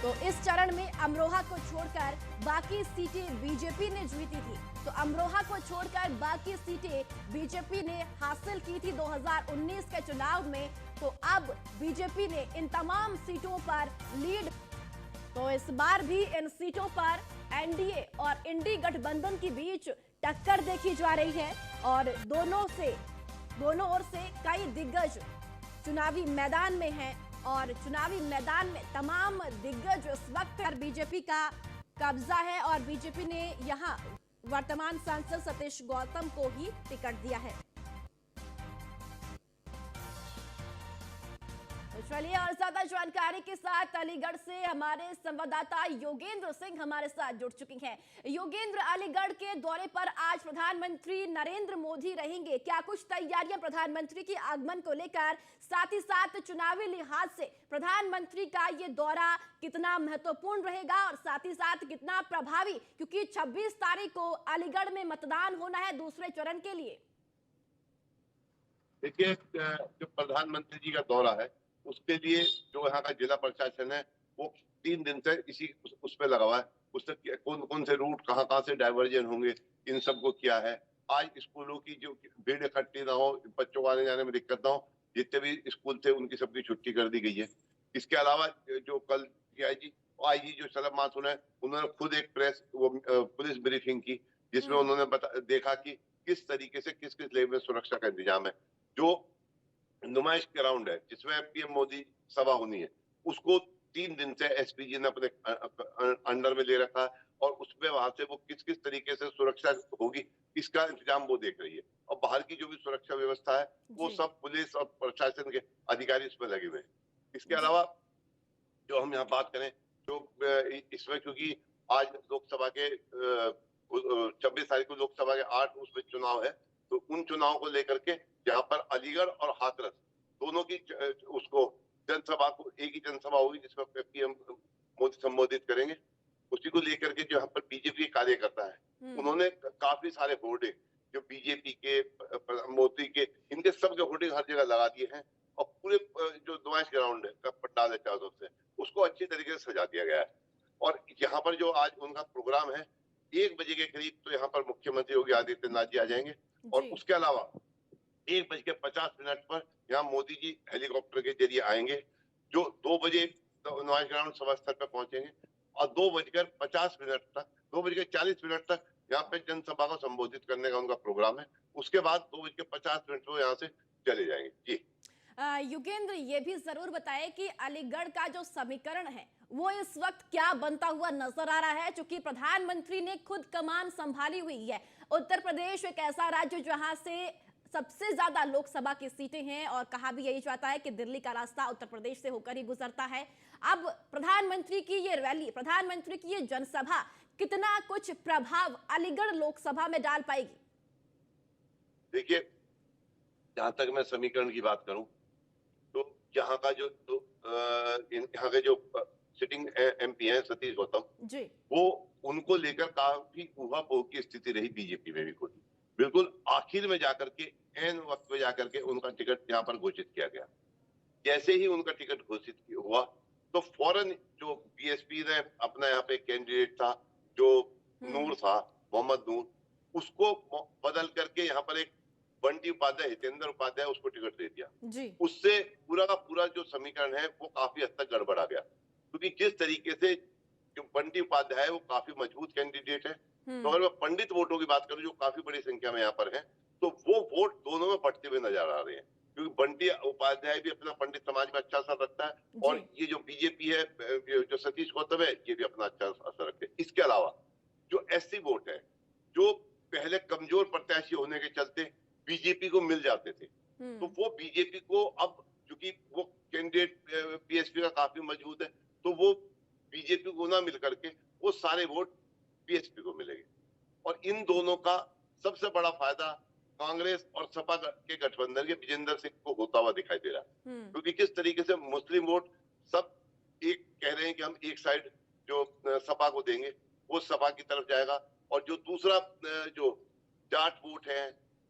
तो इस चरण में अमरोहा को छोड़कर बाकी सीटें बीजेपी ने जीती थी। तो अमरोहा को छोड़कर बाकी सीटें बीजेपी ने हासिल की थी 2019 के चुनाव में। तो अब बीजेपी ने इन तमाम सीटों पर लीड। तो इस बार भी इन सीटों पर एनडीए और इंडी गठबंधन के बीच टक्कर देखी जा रही है और दोनों ओर से कई दिग्गज चुनावी मैदान में हैं और चुनावी मैदान में तमाम दिग्गज इस वक्त बीजेपी का कब्जा है और बीजेपी ने यहां वर्तमान सांसद सतीश गौतम को ही टिकट दिया है। तो चलिए और ज्यादा जानकारी के साथ अलीगढ़ से हमारे संवाददाता योगेंद्र सिंह हमारे साथ जुड़ चुके हैं। योगेंद्र, अलीगढ़ के दौरे पर आज प्रधानमंत्री नरेंद्र मोदी रहेंगे, क्या कुछ तैयारियां प्रधानमंत्री के आगमन को लेकर, साथ ही साथ चुनावी लिहाज से प्रधानमंत्री का ये दौरा कितना महत्वपूर्ण रहेगा और साथ ही साथ कितना प्रभावी, क्योंकि 26 तारीख को अलीगढ़ में मतदान होना है दूसरे चरण के लिए। देखिए, जो प्रधानमंत्री जी का दौरा है उसके लिए जो यहाँ का जिला प्रशासन है वो 3 दिन से इसी उस पे लगा हुआ है। उससे कौन कौन से रूट कहाँ से डाइवर्जन होंगे इन सबको किया है। आज स्कूलों की जो भीड़ इकट्ठी ना हो, बच्चों को आने जाने में दिक्कत ना हो, जितने भी स्कूल थे उनकी सबकी छुट्टी कर दी गई है। इसके अलावा जो कल आईजी जो शलभ माथुर है उन्होंने खुद एक पुलिस ब्रीफिंग की जिसमें उन्होंने देखा कि किस तरीके से किस किस लेवल में सुरक्षा का इंतजाम है। जो नुमाइश ग्राउंड है जिसमें पीएम मोदी सभा होनी है उसको 3 दिन से एसपीजी ने अपने अंडर में ले रखा है और उसमें वहां से वो किस किस तरीके से सुरक्षा होगी इसका इंतजाम वो देख रही है। और बाहर की जो भी सुरक्षा व्यवस्था है वो सब पुलिस और प्रशासन के अधिकारी इसमें लगे हुए हैं। इसके अलावा जो हम यहाँ बात करें जो इसमें क्योंकि आज लोकसभा के 26 तारीख को लोकसभा के 8 उसमें चुनाव है, तो उन चुनाव को लेकर के यहाँ पर अलीगढ़ और हाथरस दोनों की उसको जनसभा को एक ही जनसभा होगी जिसमें पीएम मोदी संबोधित करेंगे। उसी को लेकर के जो यहाँ पर बीजेपी के कार्यकर्ता है उन्होंने काफी सारे होर्डिंग जो बीजेपी के मोदी के इनके सबके होर्डिंग हर जगह लगा दिए हैं और पूरे जो नुमाइश ग्राउंड है पंडाल है चारों तरफ से उसको अच्छी तरीके से सजा दिया गया है। और यहाँ पर जो आज उनका प्रोग्राम है 1 बजे के करीब तो यहाँ पर मुख्यमंत्री योगी आदित्यनाथ जी आ जाएंगे और उसके अलावा 1:50 पर यहाँ मोदी जी हेलीकॉप्टर के जरिए आएंगे जो 2 बजे नुमाइश ग्राउंड सभा स्थल पर पहुंचेंगे और 2:40 तक यहाँ पे जनसभा को संबोधित करने का उनका प्रोग्राम है। उसके बाद 2:50 को यहाँ से चले जाएंगे। जी युगेंद्र, ये भी जरूर बताएं कि अलीगढ़ का जो समीकरण है वो इस वक्त क्या बनता हुआ नजर आ रहा है, क्योंकि प्रधानमंत्री ने खुद कमान संभाली हुई है। उत्तर प्रदेश एक ऐसा राज्य जहां से सबसे ज्यादा लोकसभा की सीटें हैं और कहा भी यही जाता है कि दिल्ली का रास्ता उत्तर प्रदेश से होकर ही गुजरता है। अब प्रधानमंत्री की ये रैली, प्रधानमंत्री की ये जनसभा कितना कुछ प्रभाव अलीगढ़ लोकसभा में डाल पाएगी? देखिए, जहां तक मैं समीकरण की बात करूं तो यहाँ का यहाँ के जो सिटिंग एमपी है सतीश गौतम जी, वो उनको लेकर काफी ऊहापोह की स्थिति रही बीजेपी में भी। खुद बिल्कुल आखिर में जाकर के एन वक्त में जाकर के उनका टिकट यहाँ पर घोषित किया गया। जैसे ही उनका टिकट घोषित हुआ तो फौरन जो बीएसपी ने अपना यहाँ पे कैंडिडेट था जो नूर था, मोहम्मद नूर, उसको बदल करके यहाँ पर एक बंटी उपाध्याय, हितेंद्र उपाध्याय उसको टिकट दे दिया जी। उससे पूरा का पूरा जो समीकरण है वो काफी हद तक गड़बड़ा गया, क्योंकि जिस तरीके से जो बंटी उपाध्याय है वो काफी मजबूत कैंडिडेट है। तो अगर मैं पंडित वोटों की बात करूं जो काफी बड़ी संख्या में यहाँ पर है तो वो वोट दोनों में बढ़ते हुए नजर आ रहे हैं, क्योंकि बंटी उपाध्याय भी अपना पंडित समाज में अच्छा असर रखता है और ये जो बीजेपी है जो सतीश गौतम है ये भी अपना अच्छा असर रखते हैं। इसके अलावा जो एससी वोट है जो पहले कमजोर प्रत्याशी होने के चलते बीजेपी को मिल जाते थे तो वो बीजेपी को अब क्योंकि वो कैंडिडेट बीएसपी का काफी मजबूत है तो वो बीजेपी को ना मिल करके वो सारे वोट बीएसपी को मिलेंगे। और इन दोनों का सबसे बड़ा फायदा कांग्रेस और सपा के गठबंधन के विजेंद्र सिंह को होता हुआ दिखाई दे रहा है, क्योंकि किस तरीके से मुस्लिम वोट सब एक कह रहे हैं कि हम एक साइड जो सपा को देंगे वो सपा की तरफ जाएगा और जो दूसरा जो जाट वोट है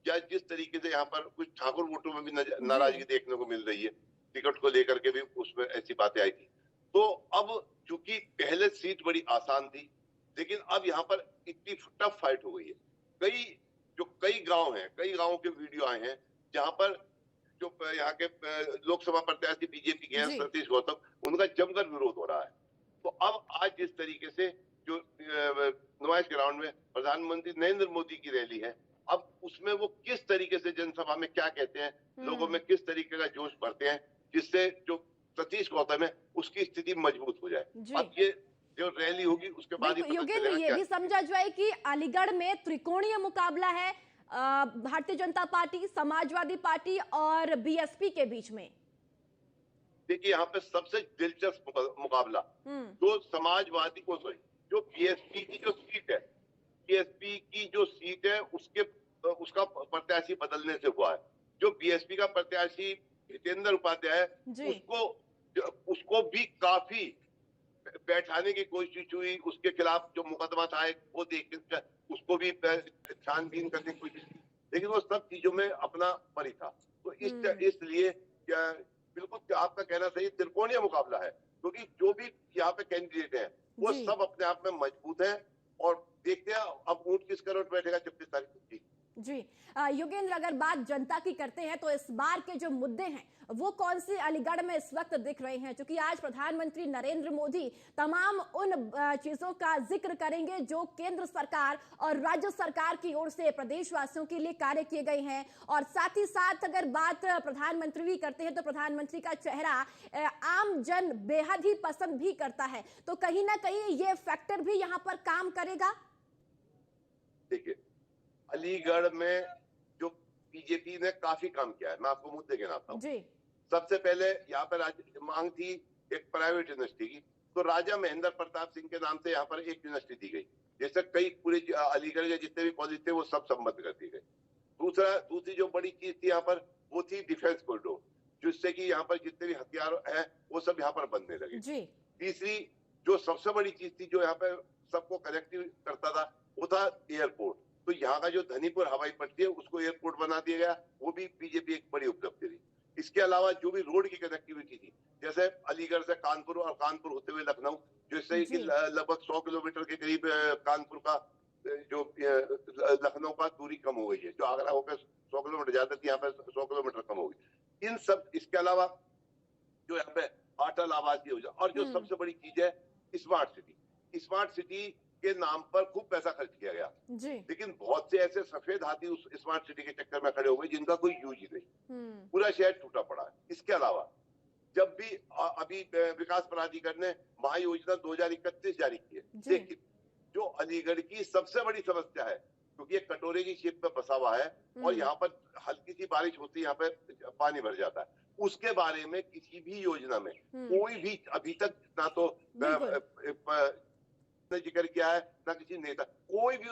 या जिस तरीके से यहाँ पर कुछ ठाकुर वोटों में भी नाराजगी देखने को मिल रही है, टिकट को लेकर के भी उसमें ऐसी बातें आई थी। तो अब चूंकि क्योंकि पहले सीट बड़ी आसान थी, लेकिन अब यहाँ पर इतनी टफ फाइट हो गई है। कई गांव हैं, कई गांवों के वीडियो आए हैं जहां पर जो यहाँ के लोकसभा प्रत्याशी बीजेपी के हैं जी। सतीश गौतम, उनका जमकर विरोध हो रहा है। तो अब आज जिस तरीके से जो नुमाइश ग्राउंड में प्रधानमंत्री नरेंद्र मोदी की रैली है, अब उसमें वो किस तरीके से जनसभा में क्या कहते हैं, लोगों में किस तरीके का जोश भरते हैं, जिससे जो सतीश गौतम है उसकी स्थिति मजबूत हो जाए। अब ये जो रैली होगी उसके बाद ही पता योगेंद्र, चलेगा ये भी समझा जाए कि अलीगढ़ में त्रिकोणीय मुकाबला है भारतीय जनता पार्टी, समाजवादी पार्टी और बीएसपी के बीच में। देखिए, यहाँ पे सबसे दिलचस्प मुकाबला जो समाजवादी को जो बीएसपी की जो सीट है, बीएसपी की जो सीट है उसका प्रत्याशी बदलने से हुआ है। जो बीएसपी का प्रत्याशी जितेंद्र उपाध्याय है, उसको भी काफी बैठाने की कोशिश हुई, उसके खिलाफ जो मुकदमा था वो देख उसको भी छानबीन करने की कोशिश की, लेकिन वो सब चीजों में अपना परी था। तो इसलिए बिल्कुल आपका कहना सही, त्रिकोणीय मुकाबला है, क्योंकि जो भी यहाँ पे कैंडिडेट है वो सब अपने आप में मजबूत है। और देखते हैं अब ऊंट किस करवट बैठेगा 26 तारीख को। जी योगेंद्र, अगर बात जनता की करते हैं तो इस बार के जो मुद्दे हैं वो कौन से अलीगढ़ में इस वक्त दिख रहे हैं? क्योंकि आज प्रधानमंत्री नरेंद्र मोदी तमाम उन चीजों का जिक्र करेंगे जो केंद्र सरकार और राज्य सरकार की ओर से प्रदेशवासियों के लिए कार्य किए गए हैं। और साथ ही साथ अगर बात प्रधानमंत्री की करते हैं तो प्रधानमंत्री का चेहरा आम जन बेहद ही पसंद भी करता है, तो कहीं ना कहीं ये फैक्टर भी यहाँ पर काम करेगा। देखिए, अलीगढ़ में जो बीजेपी ने काफी काम किया है, मैं आपको मुद्दे गिनाता हूँ। सबसे पहले यहाँ पर मांग थी एक प्राइवेट यूनिवर्सिटी की, तो राजा महेंद्र प्रताप सिंह के नाम से यहाँ पर एक यूनिवर्सिटी दी गई, जिससे कई पूरे अलीगढ़ के जितने भी कॉलेज थे वो सब संबद्ध कर दी गई। दूसरी जो बड़ी चीज थी यहाँ पर वो थी डिफेंस कॉरिडोर, जिससे कि यहाँ पर जितने भी हथियार है वो सब यहाँ पर बनने लगे। तीसरी जो सबसे बड़ी चीज थी जो यहाँ पे सबको कनेक्टिव करता था वो था एयरपोर्ट। तो यहाँ का जो धनीपुर हवाई पट्टी है उसको एयरपोर्ट बना दिया गया, वो भी बीजेपी एक बड़ी उपलब्धि रही। इसके अलावा जो भी रोड की कनेक्टिविटी थी, जैसे अलीगढ़ से कानपुर और कानपुर होते हुए लखनऊ, जिससे कि लगभग 100 किलोमीटर के करीब कानपुर का जो लखनऊ का दूरी कम हो गई है। जो आगरा होकर 100 किलोमीटर ज्यादा थी, यहाँ पे 100 किलोमीटर कम हो गई। इन सब, इसके अलावा जो यहाँ पे अटल आवास योजना, और जो सबसे बड़ी चीज है स्मार्ट सिटी। स्मार्ट सिटी के नाम पर खूब पैसा खर्च किया गया, लेकिन बहुत से ऐसे सफेद हाथी उस स्मार्ट सिटी के चक्कर में खड़े हो गए जिनका कोई यूज ही नहीं, पूरा शहर टूटा पड़ा है। इसके अलावा जब भी अभी विकास प्राधिकरण ने महायोजना 2031 जारी की है, लेकिन जो अलीगढ़ की सबसे बड़ी समस्या है, क्योंकि ये कटोरे की शेप में बसा हुआ है और यहाँ पर हल्की सी बारिश होती है, यहाँ पे पानी भर जाता है, उसके बारे में किसी भी योजना में कोई भी अभी तक ना तो जिक्र किया है, ना किसी नेता, कोई भी